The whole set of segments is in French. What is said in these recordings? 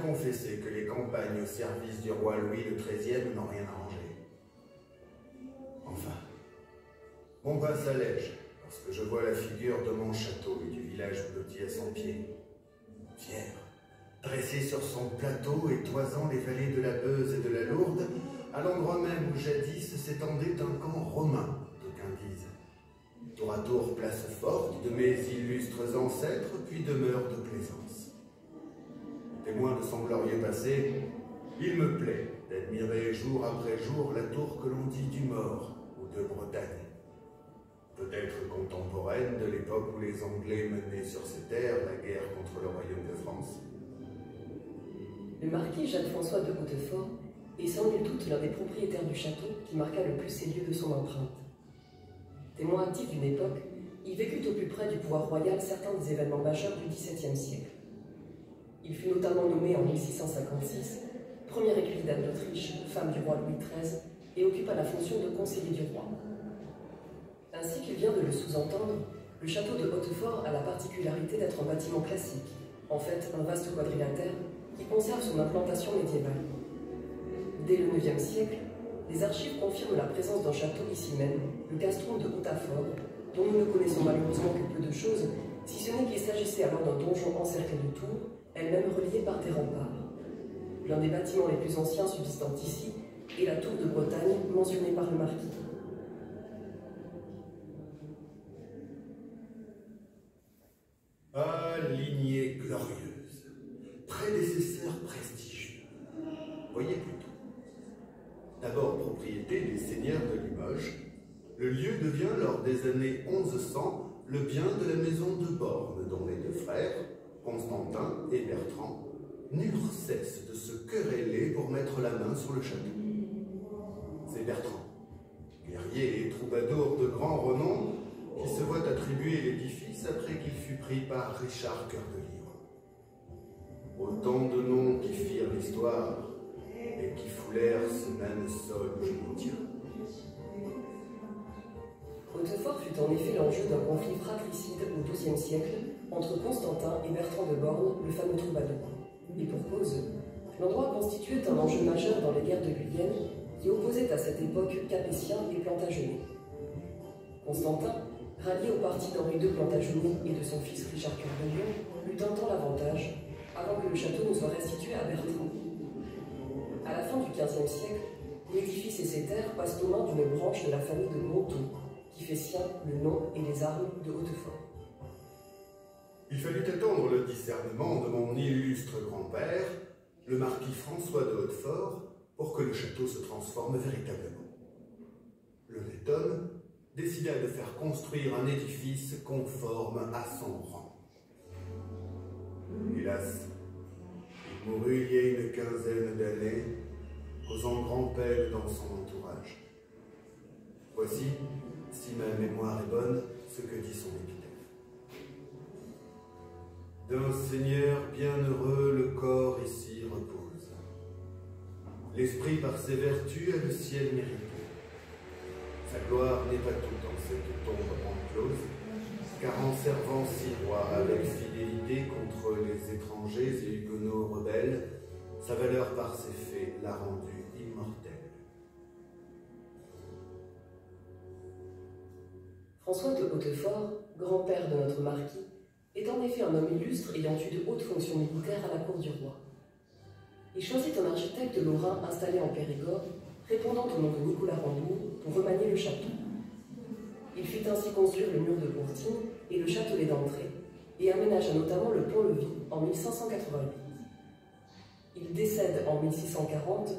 confesser que les campagnes au service du roi Louis XIII n'ont rien arrangé. Enfin, mon pas s'allège lorsque je vois la figure de mon château et du village blotti à son pied. Fier, dressé sur son plateau et toisant les vallées de la Beuse et de la Lourde, à l'endroit même où jadis s'étendait un camp romain, d'aucuns disent. Tour à tour place forte de mes illustres ancêtres, puis demeure de plaisance. Témoin de son glorieux passé, il me plaît d'admirer jour après jour la tour que l'on dit du Mort ou de Bretagne. Peut-être contemporaine de l'époque où les Anglais menaient sur ces terres la guerre contre le royaume de France. Le marquis Jacques-François de Hautefort est sans nul doute l'un des propriétaires du château qui marqua le plus ces lieux de son empreinte. Témoin actif d'une époque, il vécut au plus près du pouvoir royal certains des événements majeurs du XVIIe siècle. Il fut notamment nommé en 1656 première écurie d'Anne d'Autriche, femme du roi Louis XIII, et occupa la fonction de conseiller du roi. Ainsi qu'il vient de le sous-entendre, le château de Hautefort a la particularité d'être un bâtiment classique, en fait un vaste quadrilatère qui conserve son implantation médiévale. Dès le IXe siècle, les archives confirment la présence d'un château ici même, le castrum de Hautefort, dont nous ne connaissons malheureusement que peu de choses, si ce n'est qu'il s'agissait alors d'un donjon encerclé de tours, elle-même reliée par des remparts. L'un des bâtiments les plus anciens subsistant ici est la tour de Bretagne mentionnée par le marquis. Ah, lignée glorieuse, prédécesseur prestigieux. Voyez plutôt. D'abord propriété des seigneurs de Limoges, le lieu devient lors des années 1100 le bien de la maison de Borne, dont les deux frères, Constantin et Bertrand, n'eurent cesse de se quereller pour mettre la main sur le château. C'est Bertrand, guerrier et troubadour de grand renom, qui se voit attribuer l'édifice après qu'il fut pris par Richard Cœur de Lion. Autant de noms qui firent l'histoire et qui foulèrent ce même sol où je m'en tiens. Hautefort fut en effet l'enjeu d'un conflit fratricide au XIIe siècle entre Constantin et Bertrand de Borne, le fameux troubadour. Et pour cause, l'endroit constituait un enjeu majeur dans les guerres de Guyenne qui opposaient à cette époque Capétiens et Plantagenets. Constantin, rallié au parti d'Henri II Plantagenet et de son fils Richard Cœur de Lion, eut un temps l'avantage, avant que le château ne soit restitué à Bertrand. À la fin du XVe siècle, l'édifice et ses terres passent aux mains d'une branche de la famille de Montaut, qui fait sien le nom et les armes de Hautefort. Il fallut attendre le discernement de mon illustre grand-père, le marquis François de Hautefort, pour que le château se transforme véritablement. L'honnête homme décida de faire construire un édifice conforme à son rang. Hélas, il mourut il y a une quinzaine d'années, causant grand-peine dans son entourage. Voici, si ma mémoire est bonne, ce que dit son épitaphe. D'un seigneur bienheureux le corps ici repose. L'esprit par ses vertus a le ciel mérité. Sa gloire n'est pas toute dans cette tombe enclose, car en servant six rois avec fidélité contre les étrangers et huguenots rebelles, sa valeur par ses faits l'a rendu immortel. François de Hautefort, grand-père de notre marquis, est en effet un homme illustre ayant eu de hautes fonctions militaires à la cour du roi. Il choisit un architecte lorrain installé en Périgord, répondant au nom de Nicolas Rambourg, pour remanier le château. Il fit ainsi construire le mur de Courtine et le châtelet d'entrée, et aménagea notamment le pont-levis en 1588. Il décède en 1640,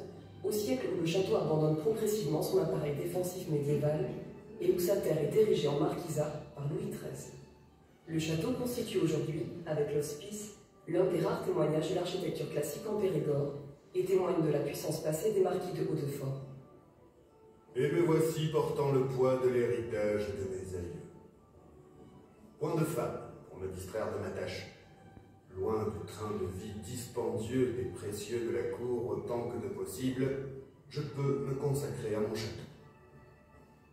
au siècle où le château abandonne progressivement son appareil défensif médiéval et où sa terre est érigée en marquisat par Louis XIII. Le château constitue aujourd'hui, avec l'hospice, l'un des rares témoignages de l'architecture classique en Périgord et témoigne de la puissance passée des marquis de Hautefort. Et me voici portant le poids de l'héritage de mes aïeux. Point de femme pour me distraire de ma tâche. Loin du train de vie dispendieux et précieux de la cour autant que de possible, je peux me consacrer à mon château.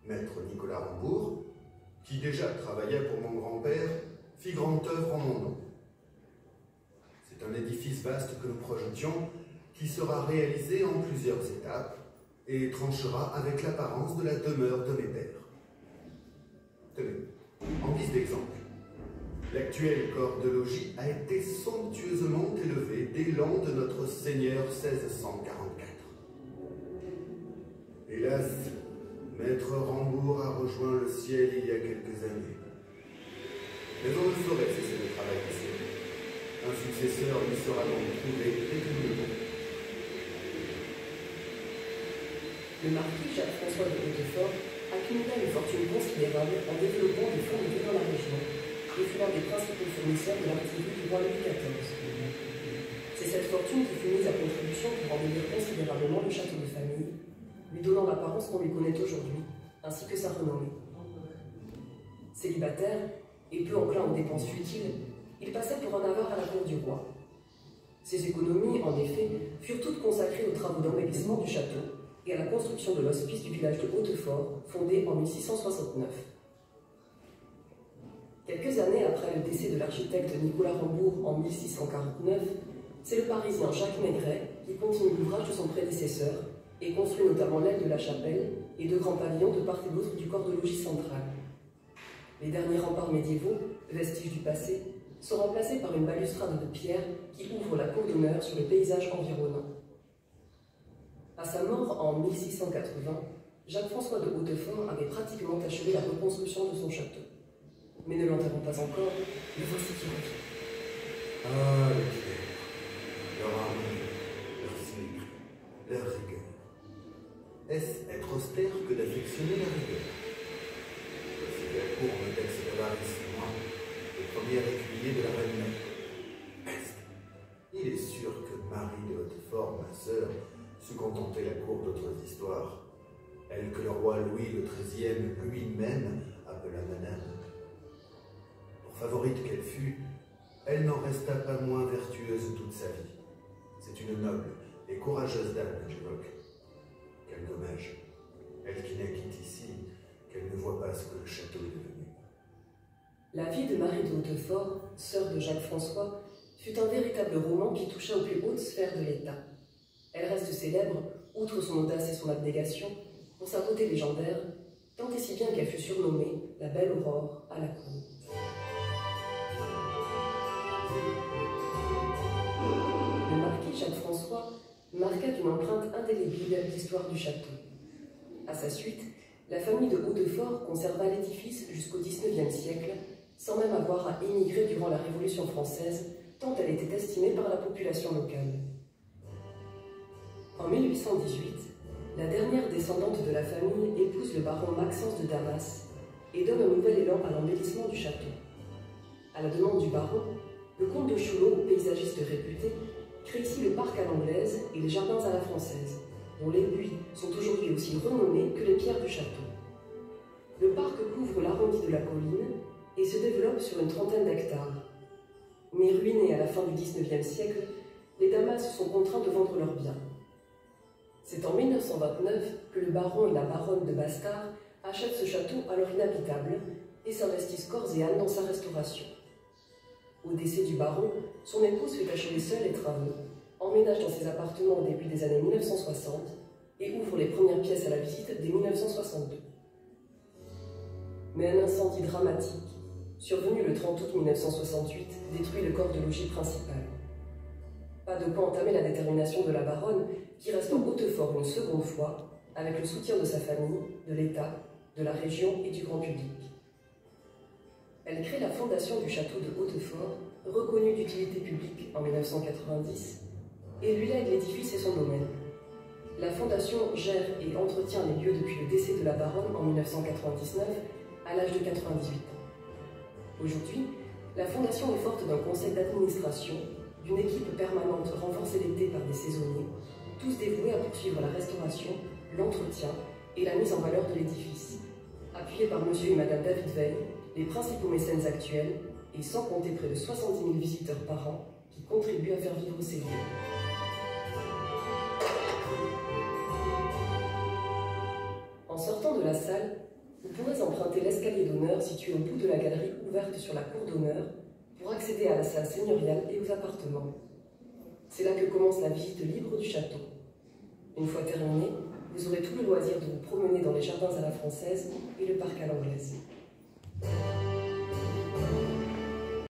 Maître Nicolas Rambourg, qui déjà travailla pour mon grand-père, fit grande œuvre en mon nom. C'est un édifice édifice vaste que nous projetions, qui sera réalisé en plusieurs étapes et tranchera avec l'apparence de la demeure de mes pères. Tenez, en guise d'exemple, l'actuel corps de logis a été somptueusement élevé dès l'an de notre Seigneur 1644. Hélas, Maître Rambourg a rejoint le ciel il y a quelques années. Mais on ne saurait cesser le travail ici. Un successeur lui sera donc trouvé dès que nous le voulons. Le marquis Jacques-François de Hautefort accumula une fortune considérable en développant des fonderies dans la région et fut l'un des principaux fournisseurs de l'artillerie du roi Louis XIV. C'est cette fortune qui fut mise à contribution pour embellir considérablement le château de famille, lui donnant l'apparence qu'on lui connaît aujourd'hui, ainsi que sa renommée. Célibataire et peu enclin aux dépenses futiles, il passait pour un avare à la cour du roi. Ses économies, en effet, furent toutes consacrées aux travaux d'embellissement du château et à la construction de l'hospice du village de Hautefort, fondé en 1669. Quelques années après le décès de l'architecte Nicolas Rambourg en 1649, c'est le Parisien Jacques Maigret qui continue l'ouvrage de son prédécesseur et construit notamment l'aile de la chapelle et deux grands pavillons de part et d'autre du corps de logis central. Les derniers remparts médiévaux, vestiges du passé, sont remplacés par une balustrade de pierre qui ouvre la cour d'honneur sur le paysage environnant. À sa mort en 1680, Jacques-François de Hautefort avait pratiquement achevé la reconstruction de son château. Mais ne l'enterrons pas encore, le voici qui revient. Ah, les pierres, leur harmonie, leur symétrie, leur rigueur. Est-ce être austère que d'affectionner la rigueur? C'est la cour me texte de l'Aris, moi, le premier écuyer de la reine mère. Peste! Il est sûr que Marie de Hautefort, ma sœur, sut contenter la cour d'autres histoires, elle que le roi Louis le XIIIe lui-même appela Madame. Pour favorite qu'elle fût, elle n'en resta pas moins vertueuse toute sa vie. C'est une noble et courageuse dame que j'évoque. Quel dommage, elle qui n'est quitte ici, qu'elle ne voit pas ce que le château est devenu. La vie de Marie de Hautefort, sœur de Jacques-François, fut un véritable roman qui toucha aux plus hautes sphères de l'État. Elle reste célèbre, outre son audace et son abnégation, pour sa beauté légendaire, tant et si bien qu'elle fut surnommée la Belle Aurore à la cour. Le marquis Jacques-François marqua une empreinte indélébile à l'histoire du château. À sa suite, la famille de Hautefort conserva l'édifice jusqu'au XIXe siècle, sans même avoir à émigrer durant la Révolution française, tant elle était estimée par la population locale. En 1818, la dernière descendante de la famille épouse le baron Maxence de Damas et donne un nouvel élan à l'embellissement du château. À la demande du baron, le comte de Choulot, paysagiste réputé, crée ici le parc à l'anglaise et les jardins à la française, dont les buis sont aujourd'hui aussi renommés que les pierres du château. Le parc couvre l'arrondi de la colline et se développe sur une trentaine d'hectares. Mais ruinés à la fin du XIXe siècle, les Damas sont contraints de vendre leurs biens. C'est en 1929 que le baron et la baronne de Bastard achètent ce château alors inhabitable et s'investissent corps et âme dans sa restauration. Au décès du baron, son épouse fait achever seule les travaux, emménage dans ses appartements au début des années 1960 et ouvre les premières pièces à la visite dès 1962. Mais un incendie dramatique, survenu le 30 août 1968, détruit le corps de logis principal. Pas de quoi entamer la détermination de la baronne, qui reste en Hautefort une seconde fois, avec le soutien de sa famille, de l'État, de la région et du grand public. Elle crée la fondation du château de Hautefort, reconnue d'utilité publique en 1990, et lui lègue l'édifice et son domaine. La fondation gère et entretient les lieux depuis le décès de la baronne en 1999, à l'âge de 98 ans. Aujourd'hui, la fondation est forte d'un conseil d'administration, d'une équipe permanente renforcée l'été par des saisonniers, tous dévoués à poursuivre la restauration, l'entretien et la mise en valeur de l'édifice, appuyés par monsieur et madame David Veil, les principaux mécènes actuels, et sans compter près de 70 000 visiteurs par an qui contribuent à faire vivre ces lieux. En sortant de la salle, vous pourrez emprunter l'escalier d'honneur situé au bout de la galerie ouverte sur la cour d'honneur pour accéder à la salle seigneuriale et aux appartements. C'est là que commence la visite libre du château. Une fois terminée, vous aurez tout le loisir de vous promener dans les jardins à la française et le parc à l'anglaise.